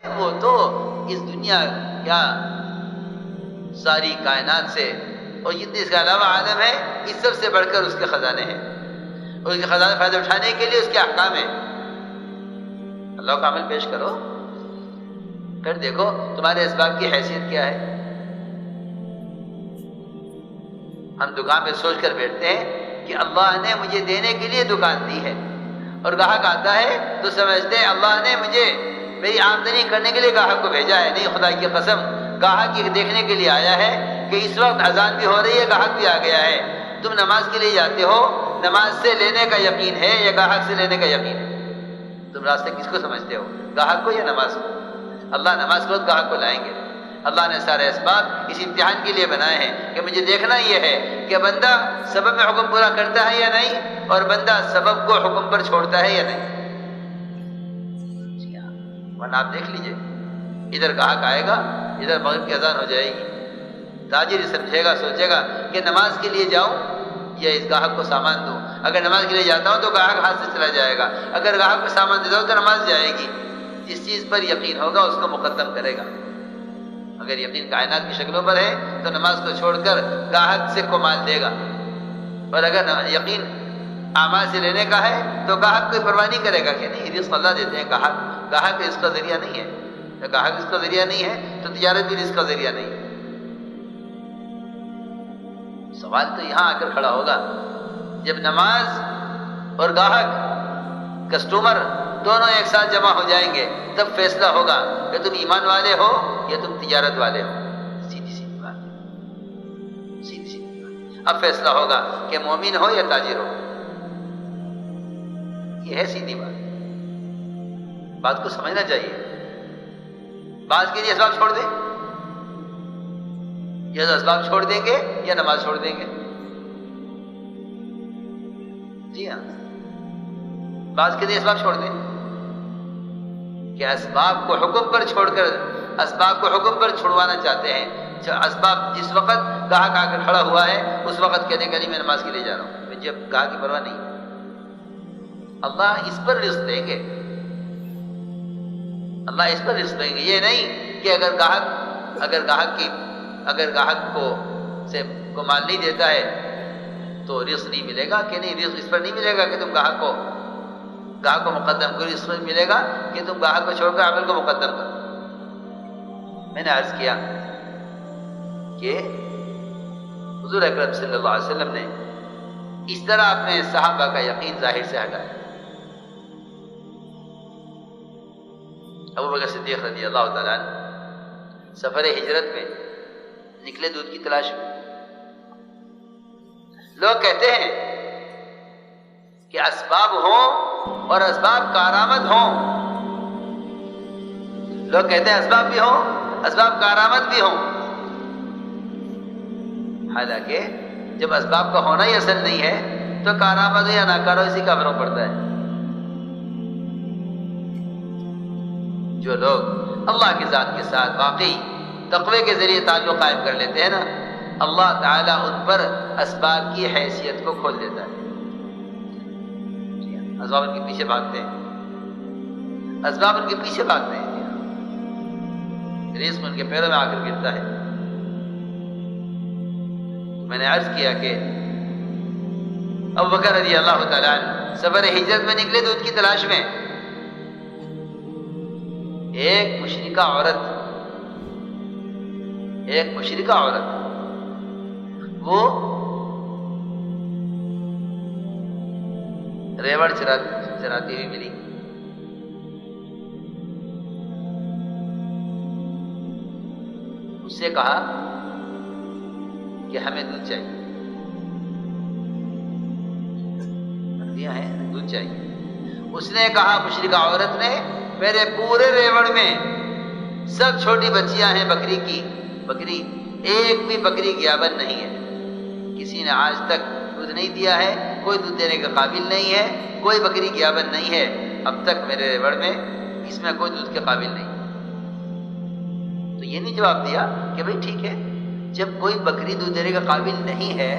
وہ تو اس دنیا کیا ساری کائنات سے اور جتنی اس کے علاوہ عالم ہے اس سب سے بڑھ کر اس کے خزانے ہیں، اور اس کے خزانے فائدہ اٹھانے کے لیے اس کے احکام ہیں۔ اللہ کا عمل پیش کرو، پھر دیکھو تمہارے اسباب کی حیثیت کیا ہے۔ ہم دکان پہ سوچ کر بیٹھتے ہیں کہ اللہ نے مجھے دینے کے لیے دکان دی ہے، اور گاہک آتا ہے تو سمجھتے ہیں اللہ نے مجھے میری آمدنی کرنے کے لیے گاہک کو بھیجا ہے۔ نہیں، خدا کی قسم، گاہک یہ دیکھنے کے لیے آیا ہے کہ اس وقت اذان بھی ہو رہی ہے، گاہک بھی آ گیا ہے۔ تم نماز کے لیے جاتے ہو، نماز سے لینے کا یقین ہے یا گاہک سے لینے کا یقین ہے؟ تم راستے کس کو سمجھتے ہو، گاہک کو یا نماز کو؟ اللہ نماز کو گاہک کو لائیں گے۔ اللہ نے سارے اسباب اس امتحان کے لیے بنائے ہیں کہ مجھے دیکھنا یہ ہے کہ بندہ سبب میں حکم پورا کرتا ہے یا نہیں، اور بندہ سبب کو حکم پر چھوڑتا ہے یا نہیں۔ ورنہ آپ دیکھ لیجئے، ادھر گاہک آئے گا، ادھر مغرب کی اذان ہو جائے گی، تاجر سمجھے گا، سوچے گا کہ نماز کے لیے جاؤں یا اس گاہک کو سامان دوں۔ اگر نماز کے لیے جاتا ہوں تو گاہک ہاتھ سے چلا جائے گا، اگر گاہک کو سامان دیتا ہوں تو نماز جائے گی۔ جس چیز پر یقین ہوگا اس کو مقدم کرے گا۔ اگر یقین کائنات کی شکلوں پر ہے تو نماز کو چھوڑ کر گاہک سے کو مال دے گا، اور اگر یقین اعمال سے لینے کا ہے تو گاہک کوئی پرواہ نہیں کرے گا کہ نہیں، رزق اللہ دیتے ہیں، گاہک رزق کا ذریعہ نہیں ہے۔ گاہک رزق کا ذریعہ نہیں ہے تو تجارت بھی رزق کا ذریعہ نہیں ہے۔ سوال تو یہاں آ کر کھڑا ہوگا جب نماز اور گاہک کسٹمر دونوں ایک ساتھ جمع ہو جائیں گے، تب فیصلہ ہوگا کہ تم ایمان والے ہو یا تم تجارت والے ہو۔ سیدھی سیدھی بات، سیدھی سیدھی بات۔ اب فیصلہ ہوگا کہ مومن ہو یا تاجر ہو۔ یہ ہے سیدھی بات، بات کو سمجھنا چاہیے۔ بعض کے لیے اسباب چھوڑ دیں، یا تو اسباب چھوڑ دیں گے یا نماز چھوڑ دیں گے۔ جی ہاں، بعض کے لیے اسباب چھوڑ دیں کہ اسباب کو حکم پر چھوڑ کر اسباب کو حکم پر چھڑوانا چاہتے ہیں۔ اسباب جس وقت گاہک آ کر کھڑا ہوا ہے اس وقت کہتے ہیں کہ میں نماز کے لیے جا رہا ہوں، مجھے گاہک کی پرواہ نہیں۔ اللہ اس پر رزق دیں گے، اللہ اس پر رزق دیں گے۔ یہ نہیں کہ اگر گاہک کو مال نہیں دیتا ہے تو رزق نہیں ملے گا، کہ نہیں، رزق اس پر نہیں ملے گا کہ تم گاہک کو مقدم کرو، اس پر ملے گا کہ تم گاہک کو چھوڑ کر عمل کو مقدم کرو۔ میں نے عرض کیا کہ حضور اکرم صلی اللہ علیہ وسلم نے اس طرح اپنے صحابہ کا یقین ظاہر سے ہٹایا۔ ابو بکر صدیق رضی اللہ تعالیٰ عنہ سفر ہجرت میں نکلے دودھ کی تلاش میں۔ لوگ کہتے ہیں کہ اسباب ہوں اور اسباب کارآمد ہوں، لوگ کہتے ہیں اسباب بھی ہوں، اسباب کارآمد بھی ہوں، حالانکہ جب اسباب کا ہونا ہی اصل نہیں ہے تو کارآمد ہو یا ناکارہ اسی کا فرق پڑتا ہے۔ جو لوگ اللہ کی ذات کے ساتھ واقعی تقوی کے ذریعے تعلق قائم کر لیتے ہیں نا، اللہ تعالیٰ ان پر اسباب کی حیثیت کو کھول دیتا ہے۔ اسباب ان کے پیچھے بھاگتے ہیں، اسباب ان کے پیچھے بھاگتے ہیں، رزق ان کے پیروں میں آ کر گرتا ہے۔ میں نے عرض کیا کہ ابو بکر رضی اللہ تعالیٰ عنہ سفر ہجرت میں نکلے دودھ کی تلاش میں۔ ایک مشرکہ عورت وہ ریوڑ چراتی ہوئی ملی۔ اس سے کہا کہ ہمیں دودھ چاہیے، مردیاں ہیں، دودھ چاہیے۔ اس نے کہا، مشرکہ عورت نے، میرے پورے ریوڑ میں سب چھوٹی بچیاں ہیں بکری ایک بھی بکری گیابن نہیں ہے، کسی نے آج تک دودھ نہیں دیا ہے، کوئی دودھ دینے کے قابل نہیں ہے، کوئی بکری گیابن نہیں ہے اب تک میرے ریوڑ میں، اس میں کوئی دودھ کے قابل نہیں۔ تو یہ نہیں جواب دیا کہ بھئی ٹھیک ہے، جب کوئی بکری دودھ دینے کا قابل نہیں ہے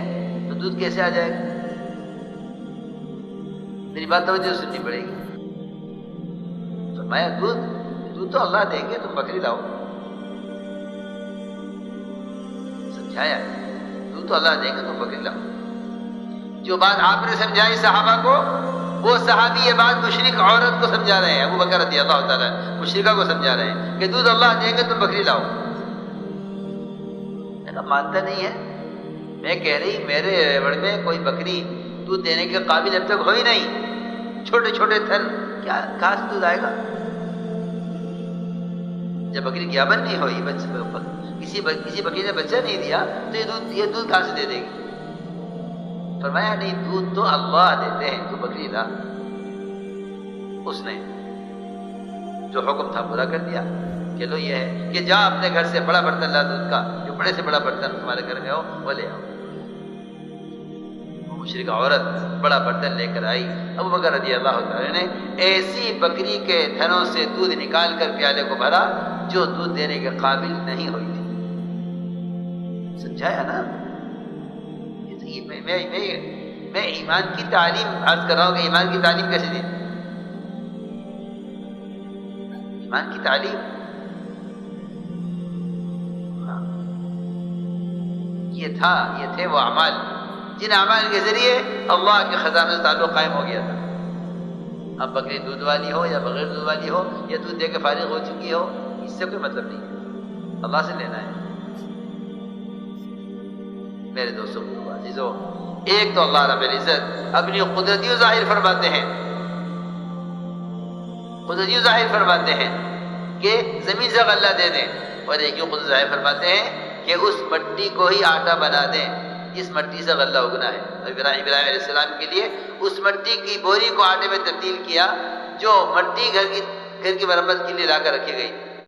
تو دودھ کیسے آ جائے گا؟ میری بات توجہ سننی پڑے گی۔ فرمایا دودھ دودھ تو اللہ دیں گے، تم بکری لاؤ. سمجھایا دودھ تو اللہ دیں گے، تم بکری لاؤ. جو بات آپ نے سمجھائی صحابہ کو، وہ صحابی یہ بات مشرک عورت کو سمجھا رہے ہیں، ابو بکر رضی اللہ تعالیٰ مشرکہ کو سمجھا رہے ہیں کہ دودھ اللہ دیں گے، تم بکری لاؤ. میں کہا مانتا نہیں ہے. میں کہہ رہی میرے ریوڑ میں کوئی بکری دودھ دینے کے قابل اب تک ہوئی نہیں. چھوٹے چھوٹے تھن، کیا کہاں سے دودھ آئے گا؟ جب بکری گیابن نہیں ہوئی، کسی بکری نے بچہ نہیں دیا تو یہ دودھ کہاں سے دے دے گی؟ فرمایا نہیں، دودھ تو اللہ دیتے ہیں، تو بکری لا. اس نے جو حکم تھا پورا کر دیا کہ لو یہ ہے کہ جا اپنے گھر سے بڑا برتن لا دودھ کا، جو بڑے سے بڑا برتن تمہارے گھر میں ہو وہ لے آؤ. وہ مشرکہ عورت بڑا برتن لے کر آئی. ابو بکر رضی اللہ تعالیٰ نے ایسی بکری کے تھنوں سے دودھ نکال کر پیالے کو بھرا جو دودھ دینے کے قابل نہیں ہوئی تھی. سمجھایا نا؟ میں ایمان کی تعلیم عرض کر رہا ہوں کہ ایمان کی تعلیم کیسے دی. ایمان کی تعلیم یہ تھے وہ اعمال جن اعمال کے ذریعے اللہ کے خزانے سے تعلق قائم ہو گیا تھا. اب بکری دودھ والی ہو یا بغیر دودھ والی ہو یا دودھ دے کے فارغ ہو چکی ہو، اس سے کوئی مطلب نہیں ہے، اللہ سے لینا ہے. میرے دوستوں عزیزو، ایک تو اللہ رب العزت اپنی قدرتی ظاہر فرماتے ہیں، قدرتی ظاہر فرماتے ہیں کہ زمین سے غلہ دے دیں، اور ایک ہی قدرت ظاہر فرماتے ہیں کہ اس مٹی کو ہی آٹا بنا دیں جس مٹی سے غلہ اگنا ہے. ابراہیم علیہ السلام کے لیے اس مٹی کی بوری کو آٹے میں تبدیل کیا جو مٹی گھر کی مرمت کے لیے لا کر رکھی گئی.